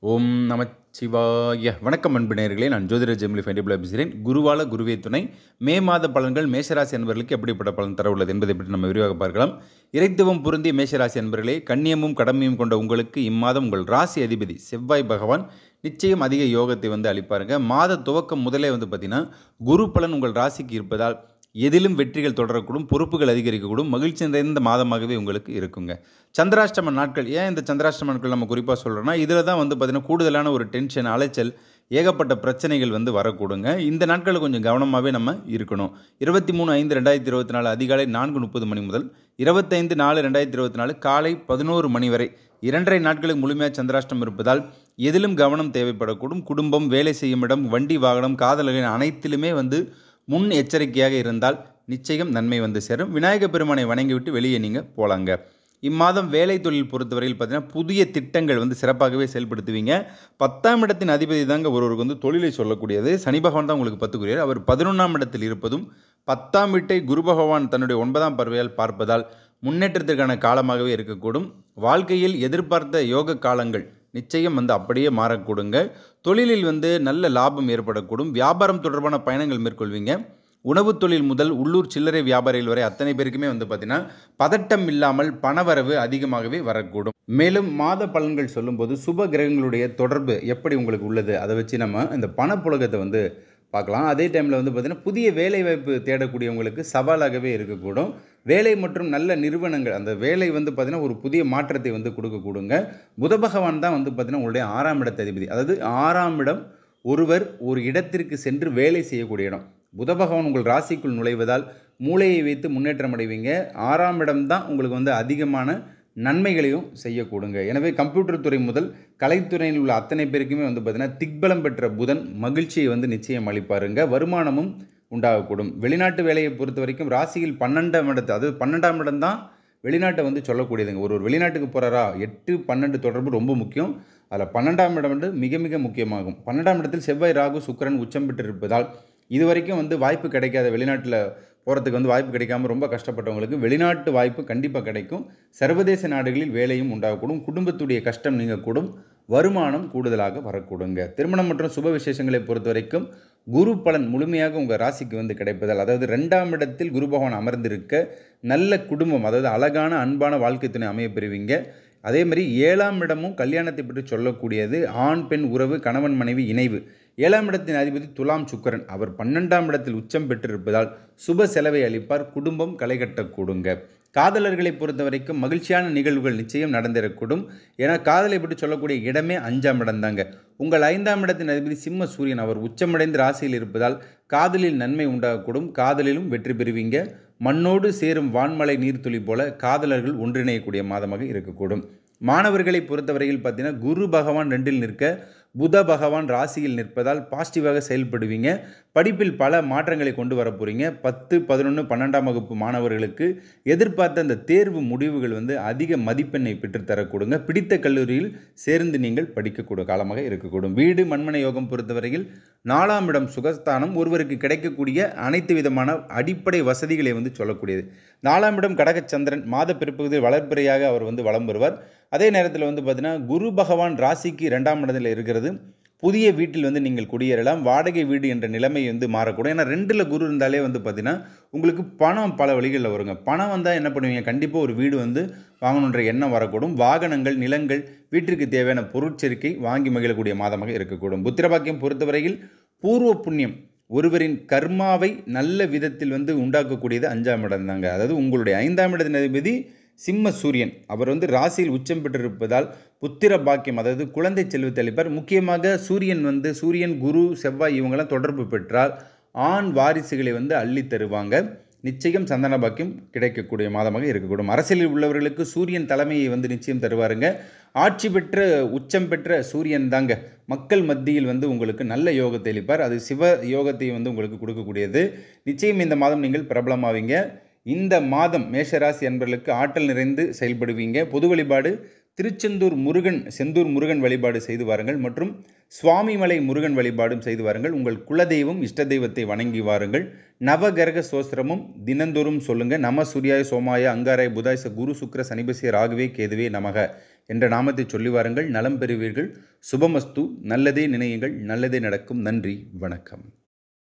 ஓம் நமச்சிவாய! வணக்கம் அன்பு நேயர்களே, நான் ஜோதிடர் ஜெமிலி ஃபைண்டிபிள் பேசுகிறேன். குருவால குருவே துணை. மே மாத பலன்கள் மேஷராசி என்பவர்களுக்கு எப்படிப்பட்ட பலன் தர உள்ளது என்பதை பற்றி நம்ம விரிவாக பார்க்கலாம். இறைத்துவம் பொருந்திய மேஷராசி என்பவர்களே, கண்ணியமும் கடமையும் கொண்ட உங்களுக்கு இம்மாதம் உங்கள் ராசி அதிபதி செவ்வாய் பகவான் நிச்சயம் அதிக யோகத்தை அளிப்பாருங்க. மாத துவக்கம் முதலே பார்த்தீங்கன்னா குரு பலன் உங்கள் ராசிக்கு இருப்பதால் எதிலும் வெற்றிகள் தொடரக்கூடும், பொறுப்புகள் அதிகரிக்கக்கூடும், மகிழ்ச்சி நிறைந்த மாதமாகவே உங்களுக்கு இருக்குங்க. சந்திராஷ்டம நாட்கள், ஏன் இந்த சந்திராஷ்டம நாட்கள் நம்ம குறிப்பாக சொல்கிறோன்னா, இதில் தான் பார்த்தீங்கன்னா கூடுதலான ஒரு டென்ஷன், அலைச்சல், ஏகப்பட்ட பிரச்சனைகள் வரக்கூடுங்க. இந்த நாட்களில் கொஞ்சம் கவனமாகவே நம்ம இருக்கணும். 23/5/2024 அதிகாலை 4:30 மணி முதல் 25/4/2024 காலை 11 மணி வரை 2.5 நாட்களுக்கு முழுமையாக சந்திராஷ்டம் இருப்பதால் எதிலும் கவனம் தேவைப்படக்கூடும். குடும்பம், வேலை செய்யும் இடம், வண்டி வாகனம், காதலர்கள் அனைத்திலுமே முன் எச்சரிக்கையாக இருந்தால் நிச்சயம் நன்மை சேரும். விநாயக பெருமானை வணங்கிவிட்டு வெளியே நீங்கள் போகலாங்க. இம்மாதம் வேலை தொழில் பொறுத்தவரையில் பார்த்தீங்கன்னா புதிய திட்டங்கள் சிறப்பாகவே செயல்படுத்துவீங்க. 10ஆம் இடத்தின் அதிபதி தாங்க ஒருவருக்கு தொழிலை சொல்லக்கூடியது. சனி பகவான் தான் உங்களுக்கு 10 அவர் 11ஆம் இடத்தில் இருப்பதும் 10ஆம் வீட்டை குரு பகவான் தன்னுடைய 9ஆம் பார்வையால் பார்ப்பதால் முன்னேற்றத்திற்கான காலமாகவே இருக்கக்கூடும். வாழ்க்கையில் எதிர்பார்த்த யோக காலங்கள் நிச்சயம் அப்படியே மாறக்கூடுங்க. தொழிலில் நல்ல லாபம் ஏற்படக்கூடும். வியாபாரம் தொடர்பான பயணங்கள் மேற்கொள்வீங்க. உணவு தொழில் முதல் உள்ளூர் சில்லறை வியாபாரிகள் வரை அத்தனை பேருக்குமே பார்த்தீங்கன்னா பதட்டம் இல்லாமல் பணவரவு அதிகமாகவே வரக்கூடும். மேலும் மாத பலன்கள் சொல்லும்போது சுப கிரகங்களுடைய தொடர்பு எப்படி உங்களுக்கு உள்ளது, அதை வச்சு நம்ம இந்த பணப்புழக்கத்தை பார்க்கலாம். அதே டைமில் பார்த்தீங்கன்னா புதிய வேலை வாய்ப்பு தேடக்கூடியவங்களுக்கு சவாலாகவே இருக்கக்கூடும். வேலை மற்றும் நல்ல நிறுவனங்கள், அந்த வேலை பார்த்தீங்கன்னா ஒரு புதிய மாற்றத்தை கொடுக்கக்கூடுங்க. புத பகவான் தான் பார்த்தீங்கன்னா உங்களுடைய 6ஆம் இடத்த அதிபதி. அதாவது 6ஆம் இடம் ஒருவர் ஒரு இடத்திற்கு சென்று வேலை செய்யக்கூடிய இடம். புத பகவான் உங்கள் ராசிக்குள் நுழைவதால் மூளையை வைத்து முன்னேற்றம் அடைவீங்க. 6ஆம் இடம் தான் உங்களுக்கு அதிகமான நன்மைகளையும் செய்யக்கூடுங்க. எனவே கம்ப்யூட்டர் துறை முதல் கலைத்துறையில் உள்ள அத்தனை பேருக்குமே பார்த்தீங்கன்னா திக்பலம் பெற்ற புதன் மகிழ்ச்சியை நிச்சயம் அளிப்பாருங்க. வருமானமும் உண்டாகக்கூடும். வெளிநாட்டு வேலையை பொறுத்த வரைக்கும் ராசியில் 12ஆம் இடத்து, அதாவது 12ஆம் இடம் தான் வெளிநாட்டை சொல்லக்கூடியதுங்க. ஒரு வெளிநாட்டுக்கு போகிறாரா, 8, 12 தொடர்பு ரொம்ப முக்கியம். அதில் 12ஆம் இடம் மிக மிக முக்கியமாகும். 12ஆம் இடத்தில் செவ்வாய், ராகு, சுக்கிரன் உச்சம் பெற்று இருப்பதால் இதுவரைக்கும் வாய்ப்பு கிடைக்காத, வெளிநாட்டில் போகிறதுக்கு வாய்ப்பு கிடைக்காம ரொம்ப கஷ்டப்பட்டவங்களுக்கு வெளிநாட்டு வாய்ப்பு கண்டிப்பாக கிடைக்கும். சர்வதேச நாடுகளில் வேலையும் உண்டாகக்கூடும். குடும்பத்துடைய கஷ்டம் நீங்கக்கூடும். வருமானம் கூடுதலாக வரக்கூடுங்க. திருமணம் மற்றும் சுப விசேஷங்களை பொறுத்த வரைக்கும் குரு பலன் முழுமையாக உங்கள் ராசிக்கு கிடைப்பதால், அதாவது 2ஆம் இடத்தில் குரு பகவான் அமர்ந்திருக்க நல்ல குடும்பம், அதாவது அழகான அன்பான வாழ்க்கை துணை அமைய பெறுவீங்க. அதே மாதிரி 7ஆம் இடமும் கல்யாணத்தை பற்றி சொல்லக்கூடியது. ஆண் பெண் உறவு, கணவன் மனைவி இணைவு. 7ஆம் இடத்தின் அதிபதி துலாம் சுக்கிரன், அவர் 12ஆம் இடத்தில் உச்சம் பெற்றிருப்பதால் சுப செலவை அளிப்பார். குடும்பம் களை கட்டக்கூடுங்க. காதலர்களை பொறுத்த வரைக்கும் மகிழ்ச்சியான நிகழ்வுகள் நிச்சயம் நடந்திடக்கூடும். ஏன்னா காதலை பற்றி சொல்லக்கூடிய இடமே 5ஆம் இடம் தாங்க. உங்கள் 5ஆம் இடத்தின் அதிபதி சிம்ம சூரியன், அவர் உச்சமடைந்து ராசியில் இருப்பதால் காதலில் நன்மை உண்டாகக்கூடும். காதலிலும் வெற்றி பெறுவீங்க. மண்ணோடு சேரும் வான்மலை நீர்த்துளி போல காதலர்கள் ஒன்றிணையக்கூடிய மாதமாக இருக்கக்கூடும். மாணவர்களை பொறுத்தவரையில் பார்த்தீங்கன்னா குரு பகவான் 2இல் நிற்க புத பகவான் ராசியில் நிற்பதால் பாசிட்டிவாக செயல்படுவீங்க. படிப்பில் பல மாற்றங்களை கொண்டு வர போகிறீங்க. 10, 11, 12ஆம் வகுப்பு மாணவர்களுக்கு எதிர்பார்த்த அந்த தேர்வு முடிவுகள் அதிக மதிப்பெண்ணை பெற்றுத்தரக்கூடுங்க. பிடித்த கல்லூரியில் சேர்ந்து நீங்கள் படிக்கக்கூடிய காலமாக இருக்கக்கூடும். வீடு மண்மனை யோகம் பொறுத்தவரையில் 4ஆம் இடம் சுகஸ்தானம் ஒருவருக்கு கிடைக்கக்கூடிய அனைத்து விதமான அடிப்படை வசதிகளை சொல்லக்கூடியது. 4ஆம் இடம் கடகச்சந்திரன் மாத பிற்பகுதியில் வளர்ப்பிறையாக அவர் வலம் வருவார். அதே நேரத்தில் பார்த்தீங்கன்னா குரு பகவான் ராசிக்கு 2ஆம் இடத்தில் இருக்கிறது. புதிய வீட்டில் நீங்கள் குடியேறலாம். வாடகை வீடு என்ற நிலைமை மாறக்கூடும். ஏன்னா 2ல் குரு இருந்தாலே பார்த்தீங்கன்னா உங்களுக்கு பணம் பல வழிகளில் வருங்க. பணம் வந்தால் என்ன பண்ணுவீங்க, கண்டிப்பாக ஒரு வீடு வாங்கணுன்ற எண்ணம் வரக்கூடும். வாகனங்கள், நிலங்கள், வீட்டிற்கு தேவையான பொருட்சேர்க்கை வாங்கி மகிழக்கூடிய மாதமாக இருக்கக்கூடும். புத்திரபாக்கியம் பொறுத்தவரையில் பூர்வ புண்ணியம் ஒருவரின் கர்மாவை நல்ல விதத்தில் உண்டாக்கக்கூடியது 5ஆம் இடம் தாங்க. அதாவது உங்களுடைய 5ஆம் இடத்தின் அதிபதி சிம்ம சூரியன், அவர் ராசியில் உச்சம் பெற்றிருப்பதால் புத்திர பாக்கியம், அதாவது குழந்தை செல்வத்தை அளிப்பார். முக்கியமாக சூரியன் குரு செவ்வாய் இவங்கெல்லாம் தொடர்பு பெற்றால் ஆண் வாரிசுகளை அள்ளி தருவாங்க. நிச்சயம் சந்தான பாக்கியம் கிடைக்கக்கூடிய மாதமாக இருக்கக்கூடும். அரசியலில் உள்ளவர்களுக்கு சூரியன் தலைமையை நிச்சயம் தருவாருங்க. ஆட்சி பெற்ற உச்சம் பெற்ற சூரியன் தாங்க மக்கள் மத்தியில் உங்களுக்கு நல்ல யோகத்தை அளிப்பார். அது சிவ யோகத்தை உங்களுக்கு கொடுக்கக்கூடியது. நிச்சயம் இந்த மாதம் நீங்கள் பிரபலமாவீங்க. இந்த மாதம் மேஷராசி என்பவர்களுக்கு ஆற்றல் நிறைந்து செயல்படுவீங்க. பொது வழிபாடு திருச்செந்தூர் முருகன், செந்தூர் முருகன் வழிபாடு செய்து வாருங்கள் மற்றும் சுவாமிமலை முருகன் வழிபாடும் செய்து வாருங்கள். உங்கள் குலதெய்வம் இஷ்ட தெய்வத்தை வணங்கி வாருங்கள். நவகிரக சோஸ்திரமும் தினந்தோறும் சொல்லுங்கள். நம சூர்யாய சோமாய அங்காராய புதாய குரு சுக்கிர சனிபசிய ராகுவே கேதுவே நமக என்ற நாமத்தை சொல்லி வாருங்கள், நலம் பெறுவீர்கள். சுபமஸ்து. நல்லதே நினையுங்கள், நல்லதே நடக்கும். நன்றி, வணக்கம்.